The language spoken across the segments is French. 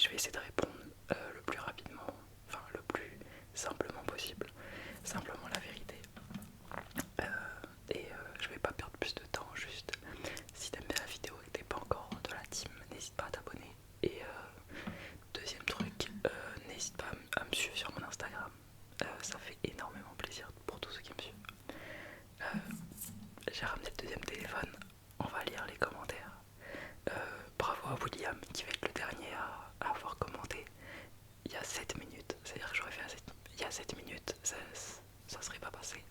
je vais essayer de répondre le plus rapidement, enfin le plus simplement possible, simplement la vérité. Je vais pas perdre plus de temps, juste si t'aimes bien la vidéo et que t'es pas encore de la team, n'hésite pas à t'abonner. Et deuxième truc, n'hésite pas à me suivre sur mon Instagram, ça fait énormément plaisir pour tous ceux qui me suivent. J'ai ramené le deuxième téléphone, on va lire les commentaires. Bravo à William qui va être le dernier à avoir commenté il y a 7 minutes, c'est-à-dire que j'aurais fait il y a 7 minutes, ça serait pas passé.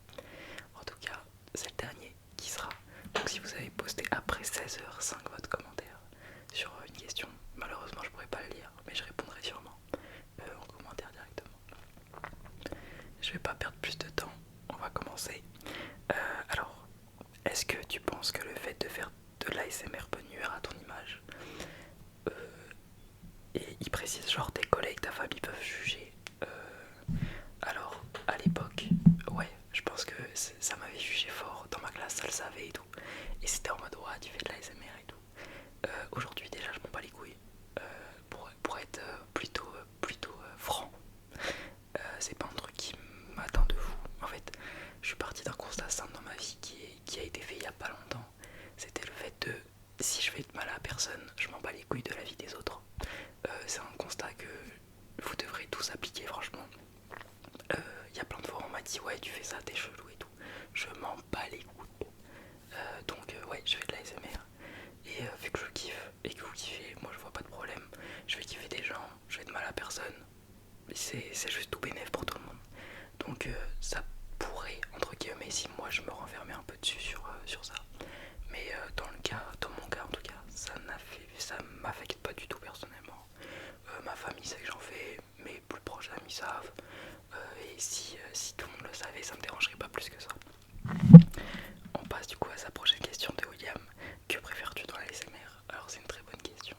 En tout cas, c'est le dernier qui sera. Donc si vous avez posté après 16h05 votre commentaire sur une question, malheureusement je pourrais pas le lire, mais je répondrai sûrement en commentaire directement. Je vais pas perdre plus de temps, on va commencer. Alors, est-ce que tu penses que le fait de faire de l'ASMR peut nuire à ton image? Et il précise genre tes collègues, ta famille peuvent juger. Alors à l'époque, ouais, je pense que ça m'avait jugé fort. Dans ma classe, ça le savait et tout. Et c'était en mode ouais, tu fais de l'ASMR et tout. Aujourd'hui déjà, je m'en bats les couilles. Pour être plutôt franc, c'est pas un truc qui m'atteint de fou. En fait, je suis parti d'un constat simple dans ma vie qui a été fait il y a pas longtemps. C'était le fait de si je fais de mal à personne, je m'en bats les couilles de la vie des autres. C'est un constat que vous devrez tous appliquer, franchement. Il y a plein de fois on m'a dit ouais tu fais ça t'es chelou et tout. Je m'en bats les couilles. Donc ouais je fais de la l'ASMR. Et vu que je kiffe et que vous kiffez, moi je vois pas de problème. Je vais kiffer des gens, je fais de mal à personne. C'est juste tout bénéf pour tout le monde. Donc ça pourrait, entre guillemets, si moi je me renfermais un peu dessus sur ça. Mais dans mon cas en tout cas, ça m'affecte pas du tout personnellement. Ma famille sait que j'en fais, mes plus proches amis savent. Et si tout le monde le savait, ça me dérangerait pas plus que ça. On passe du coup à sa prochaine question de William. Que préfères-tu dans la SMR? Alors c'est une très bonne question.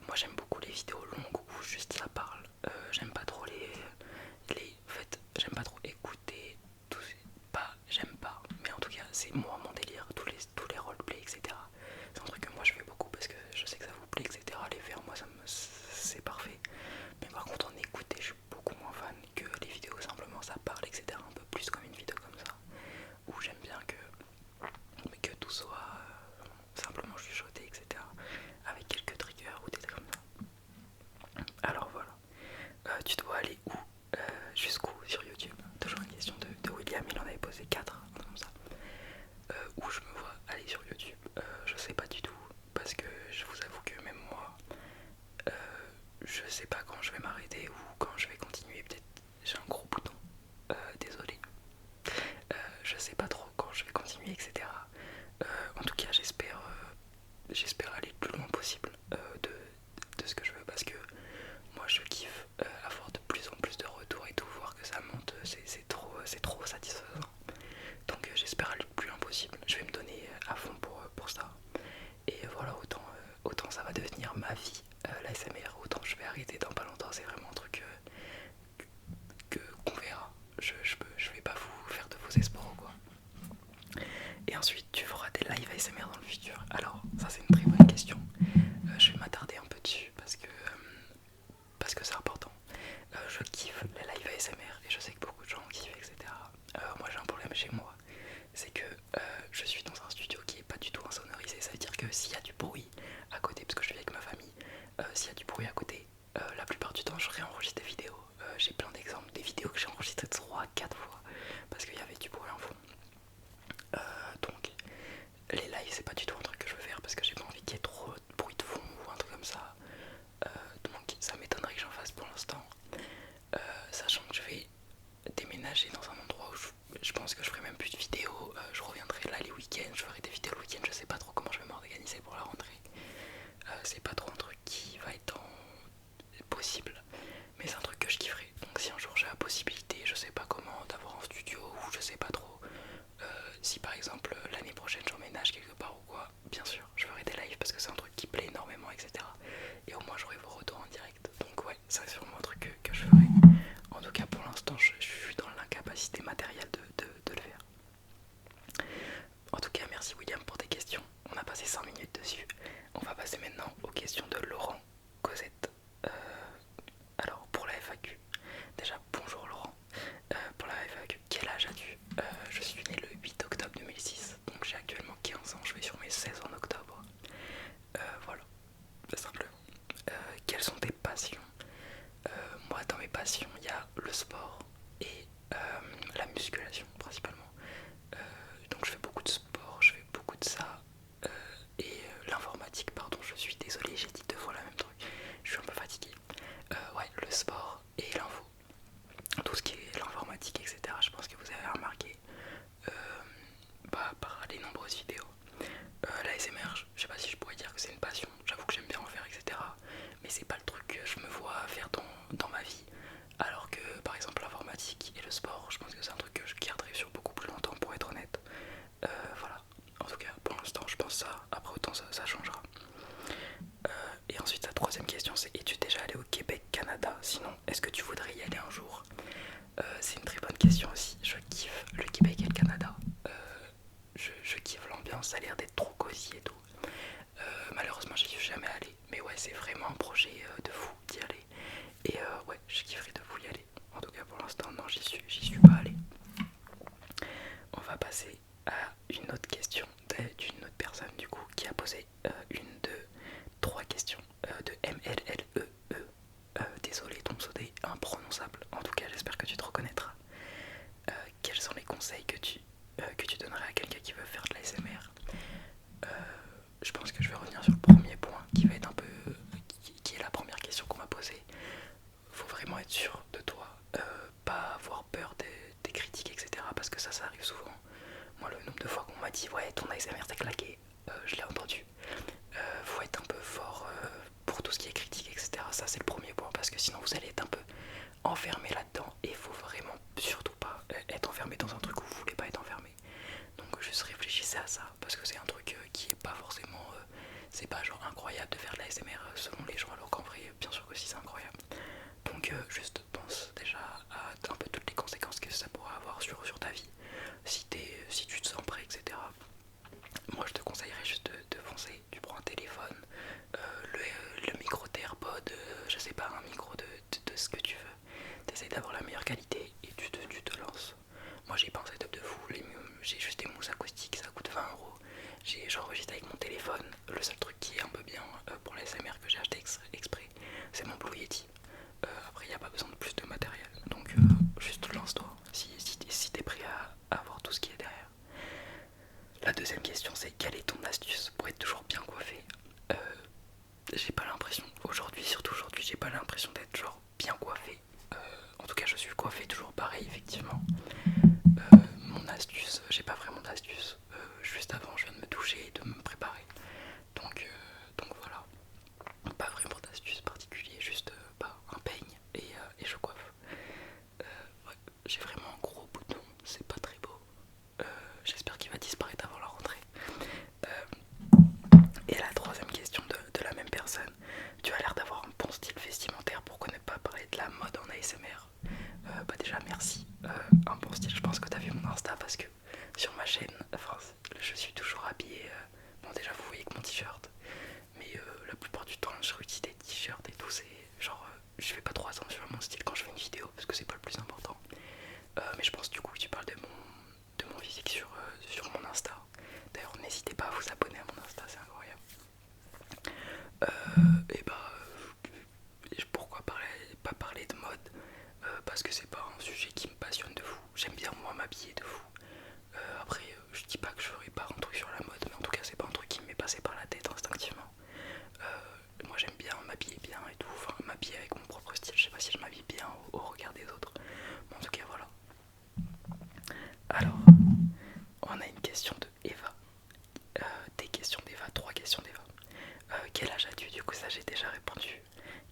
Moi j'aime beaucoup les vidéos longues où juste ça parle. J'aime pas trop en fait, j'aime pas trop écouter tout. Pas, j'aime pas, mais en tout cas c'est moi mon délire, tous les roleplays, etc. C'est un truc que moi je fais beaucoup parce que je sais que ça vous plaît, etc. Les faire, moi c'est parfait. Mais par contre en écouter, je suis beaucoup moins fan que les vidéos simplement ça parle, etc. Un peu plus comme une vidéo comme ça, où j'aime bien que tout soit simplement chuchoté, etc. Avec quelques triggers ou des trucs comme ça. Alors voilà. Tu dois aller où? Jusqu'où sur YouTube? Toujours une question de William, il en avait posé 4 comme ça. Où je me vois aller sur YouTube? Je sais pas du tout, parce que je vous avoue que même moi, euh, je sais pas quand je vais m'arrêter ou quand je vais continuer. Peut-être j'ai un gros bouton, désolé. Je sais pas trop quand je vais continuer, etc. En tout cas, j'espère aller le plus loin possible de ce que je veux, parce que moi je kiffe avoir de plus en plus de retours et tout, voir que ça monte, c'est trop satisfaisant. Donc j'espère aller le plus loin possible. Je vais me donner à fond pour ça. Et voilà, autant ça va devenir ma vie, la SMR, autant je vais arrêter dans pas longtemps. C'est vraiment un truc qu'on verra. Je vais pas vous faire de faux espoirs ou quoi. Et ensuite, tu feras des lives ASMR dans le futur. Alors, ça c'est une très bonne question. Je vais m'attarder un peu dessus parce que c'est important. Je kiffe les lives ASMR et je sais que beaucoup de gens kiffent, etc. Moi j'ai un problème chez moi, c'est que je suis dans un studio qui est pas du tout insonorisé. Ça veut dire que s'il y a du bruit à côté, parce que je vis avec ma famille, s'il y a du bruit à côté, la plupart du temps je réenregistre des vidéos. J'ai plein d'exemples, des vidéos que j'ai enregistrées 3-4 fois parce qu'il y avait du bruit en fond. Donc les lives c'est pas du tout un truc que je veux faire parce que j'ai pas envie qu'il y ait trop de bruit de fond ou un truc comme ça. Donc ça m'étonnerait que j'en fasse pour l'instant. Sachant que je vais déménager dans un endroit où je pense que je ferai même plus de vidéos. Je reviendrai là les week-ends, je ferai des vidéos le week-end, je sais pas trop comment je vais m'organiser pour la rentrée. C'est pas trop un truc qui va être possible, mais c'est un truc que je kifferai. Donc si un jour j'ai la possibilité, je sais pas comment, d'avoir un studio ou je sais pas trop, si par exemple l'année prochaine j'emménage quelque part ou quoi, bien sûr je ferai des lives parce que c'est un truc qui plaît énormément, etc. Et au moins j'aurai vos retours en direct. Donc ouais, c'est sûrement un truc que je ferai. En tout cas pour l'instant je suis dans l'incapacité matérielle de le faire. En tout cas merci William pour tes questions. On a passé 5 minutes dessus. On va passer maintenant aux questions de Laurent Cosette. sport et la musculation principalement. Donc je fais beaucoup de sport, je fais beaucoup de ça. Et l'informatique, pardon, je suis désolé, j'ai dit 2 fois la même truc, je suis un peu fatigué. Ouais, le sport et l'info, tout ce qui est l'informatique, etc. Je pense que vous avez remarqué euh, par les nombreuses vidéos. La SMR, je sais pas si je pourrais dire que c'est une passion, j'avoue que j'aime bien en faire, etc. Mais c'est pas le truc que je me vois faire dans ma vie. Alors que par exemple l'informatique et le sport, je pense que c'est un truc que je garderai sur beaucoup plus longtemps pour être honnête. Voilà, en tout cas pour l'instant je pense ça, après autant ça changera. Et ensuite la troisième question c'est: es-tu déjà allé au Québec, Canada? Sinon, est-ce que tu voudrais y aller un jour? C'est une très bonne question aussi, je kiffe le Québec et le Canada. Je kiffe l'ambiance, ça a l'air d'être trop cosy et tout. Malheureusement j'y suis jamais allé, mais ouais c'est vraiment un projet de fou d'y aller. Et ouais je kifferais de fou y aller. En tout cas pour l'instant non, j'y suis pas allé. On va passer à une autre question d'une autre personne du coup qui a posé une de 3 questions de MLLEE. Désolé ton pseudo est imprononçable, en tout cas j'espère que tu te reconnaîtras. Quels sont les conseils que tu donnerais à quelqu'un qui veut faire de l'ASMR? Je pense que je vais revenir sur le premier point qui va être un peu qui est la première question qu'on m'a posée. Faut vraiment être sûr de toi, pas avoir peur des critiques, etc. Parce que ça arrive souvent. Moi le nombre de fois qu'on m'a dit ouais ton ASMR t'es claqué, je l'ai entendu. Faut être un peu fort pour tout ce qui est critique, etc. Ça c'est le premier point parce que sinon vous allez être un peu enfermé là-dedans et il faut vraiment surtout pas être enfermé dans un truc où vous voulez pas être enfermé. Donc juste réfléchissez à ça parce que c'est un truc qui est pas forcément c'est pas genre incroyable de faire de l'ASMR selon les gens, alors qu'en vrai bien sûr que si c'est incroyable. Donc juste pense déjà à un peu toutes les conséquences que ça pourrait avoir sur ta vie si tu te sens prêt, etc. Moi je te conseillerais juste de foncer. Tu prends un téléphone, le micro d'AirPod, je sais pas, un micro de ce que tu veux. T'essayes d'avoir la meilleure qualité et tu te lances. Moi j'ai pas un setup de fou, j'ai juste des mousses acoustiques, ça coûte 20€. J'enregistre avec mon téléphone. Le seul truc qui est un peu bien pour la SMR que j'ai acheté exprès, c'est mon Blue Yeti. Après il n'y a pas besoin de plus de matériel. Donc juste lance-toi si t'es prêt à avoir tout ce qui est derrière. La deuxième question c'est: quelle est ton astuce pour être toujours bien coiffé? J'ai pas l'impression, surtout aujourd'hui, j'ai pas l'impression d'être genre bien coiffé. En tout cas je suis coiffé toujours pareil effectivement. Mon astuce, j'ai pas vraiment d'astuce. Juste avant je viens de me doucher et de me préparer. Donc voilà. Pas vraiment d'astuce particulier, juste un peigne et je coiffe. Ouais, j'ai vraiment un gros bouton, c'est pas très beau. J'espère qu'il va disparaître avant la rentrée. Et la troisième question de la même personne: tu as l'air d'avoir un bon style vestimentaire, pourquoi ne pas parler de la mode en ASMR? Bah déjà merci, un bon style, je pense que t'as vu mon Insta parce que sur ma chaîne, enfin je suis toujours habillé, bon déjà vous voyez que mon t-shirt, mais la plupart du temps je réutilise des t-shirts et tout, c'est genre je fais pas trop attention à mon style quand je fais une vidéo parce que c'est pas le plus important. Mais je pense du coup que tu parles de mon physique sur mon Insta. D'ailleurs n'hésitez pas à vous abonner à mon Insta, c'est incroyable. Et bah pourquoi pas parler de mode? Parce que c'est pas un sujet qui me passionne de fou. J'aime bien moi m'habiller de fou. Après je dis pas que je ferai pas un truc sur la mode, mais en tout cas c'est pas un truc qui m'est passé par la tête instinctivement. Moi j'aime bien m'habiller bien et tout, enfin m'habiller avec mon propre style. Je sais pas si je m'habille bien au regard des autres, mais en tout cas voilà. Alors on a une question de Eva, des questions d'Eva, 3 questions d'Eva. Quel âge as-tu? Du coup ça j'ai déjà répondu.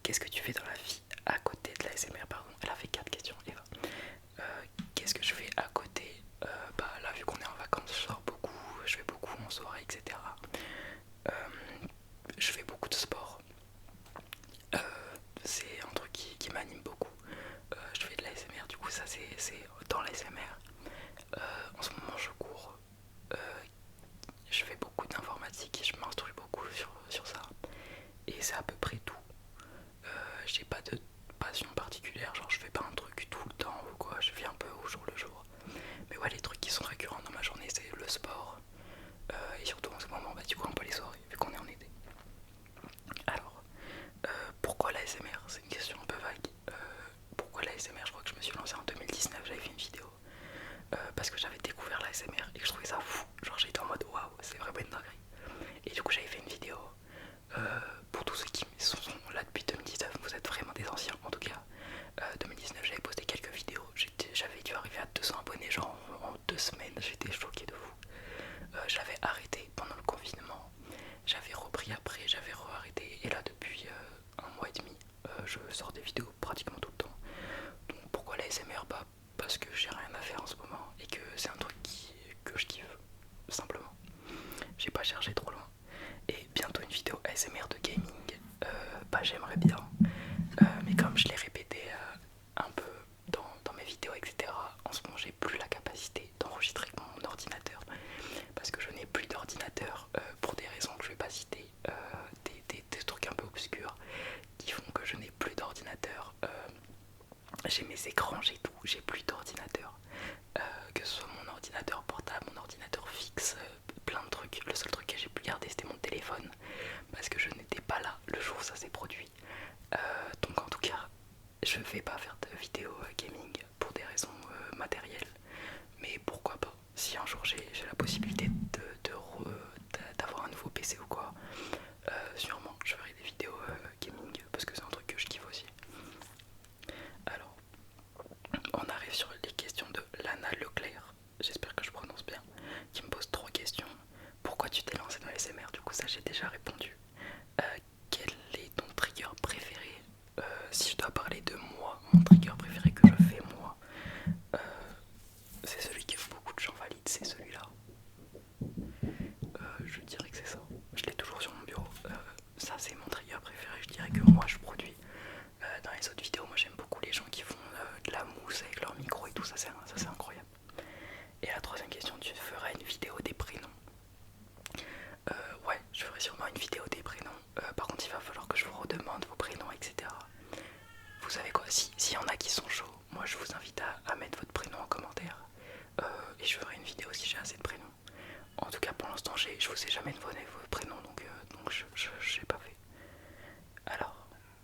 Qu'est-ce que tu fais dans la vie à côté de la SMR? Pardon, elle a fait 4 questions Eva. Qu'est-ce que je fais à côté? Bah là vu qu'on est en vacances je sors beaucoup, je vais beaucoup en soirée, etc. Je fais beaucoup de sport. C'est un truc qui m'anime beaucoup. Je fais de l'ASMR, du coup ça c'est dans l'ASMR. En ce moment je cours. Je fais beaucoup d'informatique et je m'instruis beaucoup sur ça. Et c'est à peu près tout. J'ai pas de passion particulière, genre je fais pas un truc tout le temps ou quoi, je vis un peu au jour le jour. Mais ouais, les trucs qui sont récurrents dans ma journée c'est le sport. Et surtout en ce moment, bah du coup un peu les soirées, vu qu'on est en été. Alors, pourquoi l'ASMR? C'est une question un peu vague. Pourquoi l'ASMR? Je crois que je me suis je sors des vidéos pratiquement tout le temps. Donc pourquoi la SMR? Bah parce que j'ai rien à faire en ce moment et que c'est un truc que je kiffe, simplement. J'ai pas cherché trop loin. Et bientôt une vidéo ASMR de gaming, bah j'aimerais bien. Mais comme je l'ai répété un peu dans mes vidéos, etc., en ce moment j'ai plus la capacité d'enregistrer avec mon ordinateur. Parce que je n'ai plus d'ordinateur pour des raisons que je vais pas citer, des trucs un peu obscurs qui font que je n'ai plus d'ordinateur. J'ai mes écrans, j'ai tout, j'ai plus d'ordinateur. Que ce soit mon ordinateur portable, mon ordinateur fixe, plein de trucs. Le seul truc que j'ai pu garder c'était mon téléphone parce que je n'étais pas là le jour où ça s'est produit. Donc en tout cas, je vais pas faire de vidéo gaming pour des raisons matérielles. Mais pourquoi pas, si un jour j'ai la possibilité d'avoir un nouveau PC ou quoi, sûrement je ferai des vidéos gaming parce que c'est un truc que je kiffe aussi. Alors, on arrive sur les questions de Lana Leclerc, j'espère que je prononce bien, qui me pose 3 questions. Pourquoi tu t'es lancé dans les SMR? Du coup ça j'ai déjà répondu. Quel est ton trigger préféré? Si je dois parler de moi, mon trigger préféré que je fais moi, c'est celui que beaucoup de gens valident, c'est celui-là. Je dirais que c'est ça. Je l'ai toujours sur mon bureau. Ça c'est mon trigger préféré, je dirais que moi je produis. Dans les autres vidéos, moi j'aime beaucoup les gens qui font de la mousse avec leur micro et tout, ça c'est incroyable. Et la troisième question, tu feras une vidéo des prénoms? Ouais, je ferai sûrement une vidéo des prénoms. Par contre, il va falloir que je vous redemande vos prénoms, etc. Vous savez quoi, s'il y en a qui sont chauds, moi je vous invite à mettre votre prénom en commentaire. Et je ferai une vidéo si j'ai assez de prénoms. En tout cas, pour l'instant, je vous ai jamais donné vos prénoms, donc je n'ai pas fait. Alors,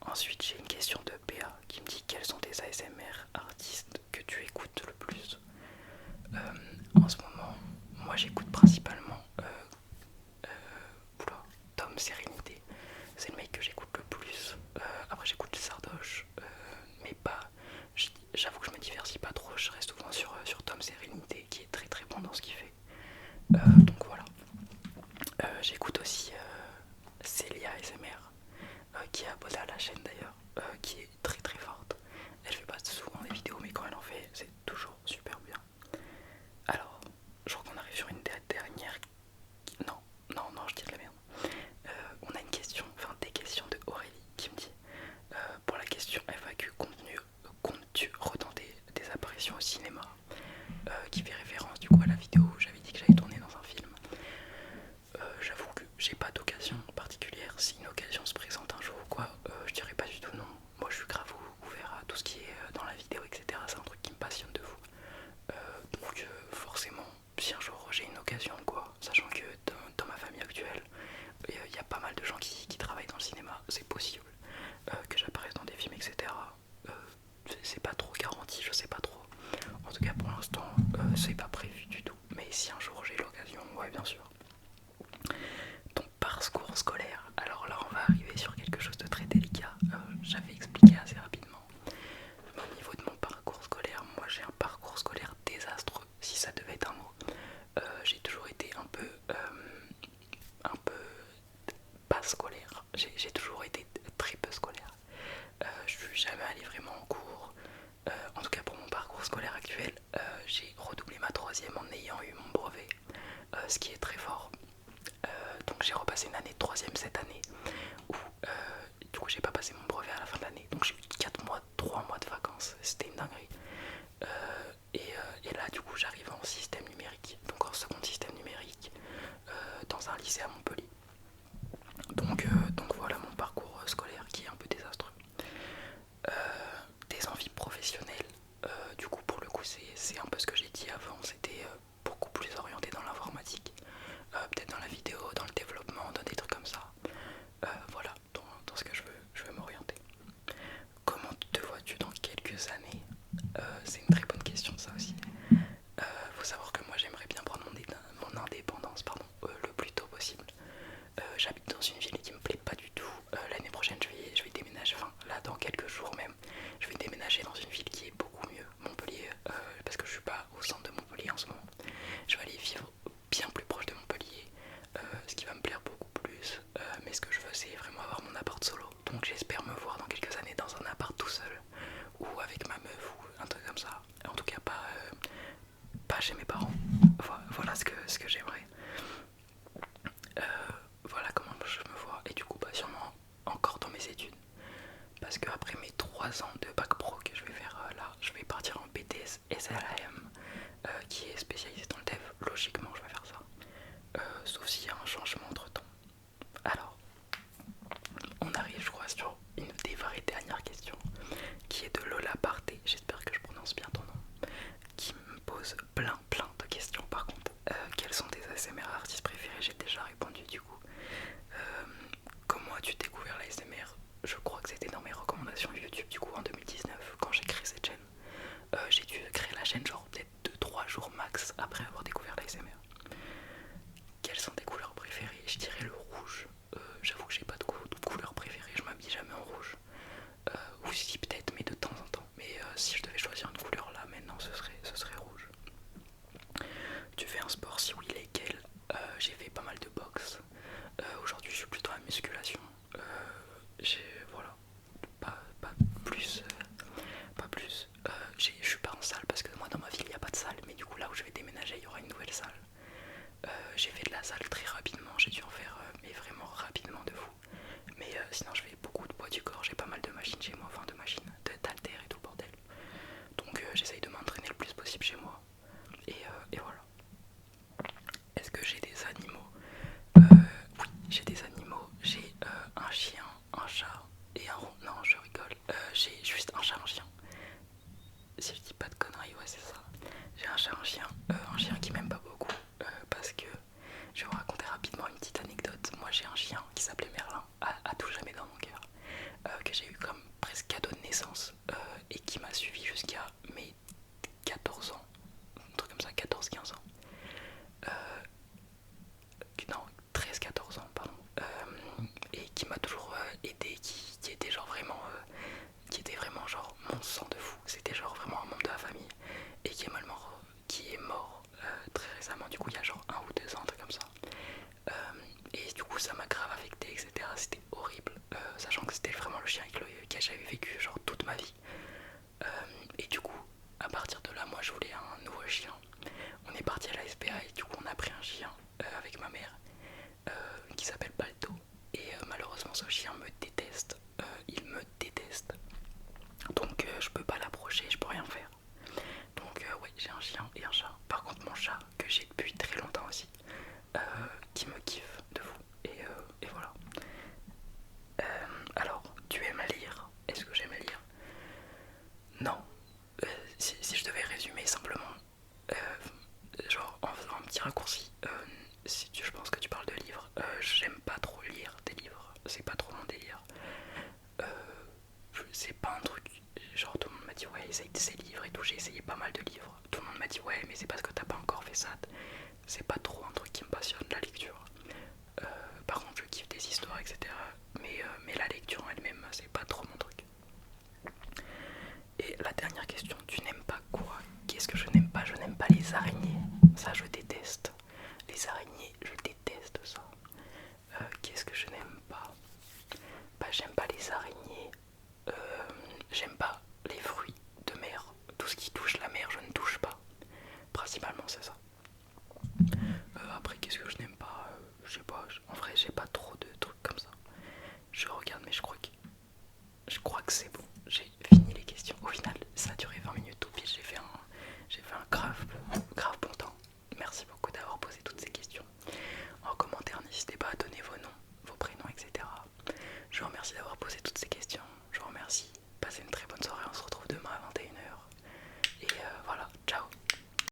ensuite, j'ai une question de PA qui me dit quels sont tes ASMR artistes que tu écoutes le plus? En ce moment, moi j'écoute principalement Tom Sérénité. C'est le mec que j'écoute le plus. Après, j'écoute Sardoche, mais pas. J'avoue que je me diversifie pas trop. Je reste souvent sur Tom Sérénité qui est très très bon dans ce qu'il fait. Donc voilà. J'écoute aussi Célia SMR qui est abonnée à la chaîne d'ailleurs, qui est très très forte. Elle fait pas souvent des vidéos, mais quand elle en fait, c'est toujours super bien. Alors, je crois qu'on arrive sur une dernière. Non, non, je dis de la merde. On a une question, enfin des questions de Aurélie qui me dit pour la question FAQ contenu, comptes-tu retenter des apparitions au cinéma? Qui fait référence du coup à la vidéo où j'avais dit que j'allais tourner dans un film. J'avoue que j'ai pas d'occasion particulière. Si une occasion se présente un jour ou quoi, je dirais pas du tout non. Moi je suis grave ouvert à tout ce qui est dans la vidéo, etc. C'est un truc qui me passionne de fou. Donc forcément, si un jour j'ai une occasion quoi, sachant que dans ma famille actuelle, il y a pas mal de gens qui travaillent dans le cinéma, c'est possible que j'apparaisse dans des films, etc. C'est pas trop garanti, je sais pas trop. En tout cas pour l'instant, c'est pas prévu du tout. Mais si un jour j'ai l'occasion, ouais bien sûr. Ton parcours scolaire, alors là on va arriver sur quelque chose de très délicat. J'avais expliqué assez rapidement. Mais au niveau de mon parcours scolaire, moi j'ai un parcours scolaire désastreux, si ça devait être un mot. J'ai toujours été un peu pas scolaire. J'ai toujours été très peu scolaire. Je suis jamais allé vraiment en cours. En tout cas pour mon parcours scolaire actuel, j'ai redoublé ma troisième en ayant eu mon brevet, ce qui est très fort. Donc j'ai repassé une année de troisième cette année où du coup j'ai pas passé mon brevet à la fin de l'année. Donc j'ai eu 4 mois, 3 mois de vacances. C'était une dinguerie. Et là du coup j'arrive en système numérique, donc en second système numérique dans un lycée à Montpellier. Donc voilà mon parcours scolaire qui est un peu désastreux. Des envies professionnelles, du coup pour le coup c'est un peu ce que j'ai dit avant, c'était beaucoup plus orienté dans l'informatique, peut-être dans la vidéo, dans le développement, dans des trucs comme ça. parce qu'après mes 3 ans de bac pro que je vais faire là, je vais partir en BTS SRM qui est spécialisé dans le dev. Logiquement, je vais faire ça. Sauf s'il y a un changement entre temps. Alors, on arrive, je crois, sur une des vraies dernières questions qui est de Lola Parté. J'espère que je prononce bien ton nom. Qui me pose plein de questions. Par contre, quels sont tes ASMR artistes préférés? J'ai déjà répondu du coup. Comment as-tu découvert l'ASMR? Je crois que c'était dans mes recommandations YouTube du coup en 2019 quand j'ai créé cette chaîne. J'ai dû créer la chaîne genre peut-être 2-3 jours max après avoir découvert l'ASMR. Quelles sont tes couleurs préférées? Je dirais le rouge. J'avoue que j'ai pas de couleur préférée, je m'habille jamais en rouge. Ou si peut-être, mais de temps en temps. Mais si je devais choisir une couleur là maintenant, ce serait rouge. Tu fais un sport? Si oui, lesquels? J'ai fait pas mal de boxe. Aujourd'hui, je suis plutôt à la musculation. Voilà, pas plus. Pas plus. Je suis pas en salle parce que moi dans ma ville il n'y a pas de salle. Mais du coup, là où je vais déménager, il y aura une nouvelle salle. J'ai fait de la salle très rapidement. J'ai dû en faire, mais vraiment rapidement de fou. Mais sinon, je fais beaucoup de poids du corps. J'ai pas mal de machines chez moi, enfin de machines, d'haltères et tout le bordel. Donc j'essaye de m'entraîner le plus possible chez moi. Et voilà. Est-ce que j'ai des animaux? Oui, j'ai des animaux. J'ai un chien, un chat et un rond. Non, je rigole. J'ai juste un chat, un chien. Si je dis pas de conneries, ouais, c'est ça. J'ai un chat, un chien qui m'aime pas beaucoup. Parce que je vais vous raconter rapidement une petite anecdote. Moi, j'ai un chien qui s'appelait Merlin, à tout jamais dans mon cœur. Que j'ai eu comme presque cadeau de naissance et qui m'a suivi jusqu'à mes 14 ans, un truc comme ça, 14-15 ans. Non, 13-14 ans, pardon. Et qui m'a toujours aidé, qui était genre vraiment qui était vraiment genre mon sang de fou. C'était genre vraiment un membre de la famille et qui est mort très récemment. Du coup, il y a genre 1 ou 2 ans, un truc comme ça. Et du coup, ça m'a grave affecté, etc. C'était horrible, sachant que c'était vraiment le chien avec lequel j'avais vécu genre toute ma vie. Et du coup, à partir de là, moi je voulais un nouveau chien. On est parti à la SPA et du coup, on a pris un chien avec ma mère qui s'appelle Balto. Et malheureusement, ce chien me déteste. Il me déteste. Donc je peux pas l'approcher, je peux rien faire. Donc ouais, j'ai un chien et un chat. Par contre mon chat, que j'ai depuis très longtemps aussi, qui me kiffe de fou. Et voilà. Alors, tu aimes lire? Est-ce que j'aime lire? Non. Si je devais résumer simplement, genre en faisant un petit raccourci, je pense que tu parles de livres. J'aime pas trop lire des livres. C'est pas trop mon délire. C'est pas un truc, genre tout le monde m'a dit ouais essaye ces livres et tout, j'ai essayé pas mal de livres, tout le monde m'a dit ouais mais c'est parce que t'as pas encore fait ça, c'est pas trop un truc qui me passionne, la lecture. Par contre je kiffe des histoires etc, mais la lecture en elle-même c'est pas trop mon truc. Et la dernière question, tu n'aimes pas quoi? Qu'est-ce que je n'aime pas? Je n'aime pas les araignées, ça je déteste, les araignées je déteste ça. Qu'est-ce que je n'aime pas? Bah j'aime pas les araignées. J'aime pas les fruits de mer. Tout ce qui touche la mer, je ne touche pas. Principalement, c'est ça. Après, qu'est-ce que je n'aime pas? Je sais pas. En vrai, j'ai pas trop de trucs comme ça. Je regarde, mais je crois que c'est bon. J'ai fini les questions. Au final, ça a duré 20 minutes tout pile. J'ai fait un grave bon temps. Merci beaucoup d'avoir posé toutes ces questions. En commentaire, n'hésitez pas à donner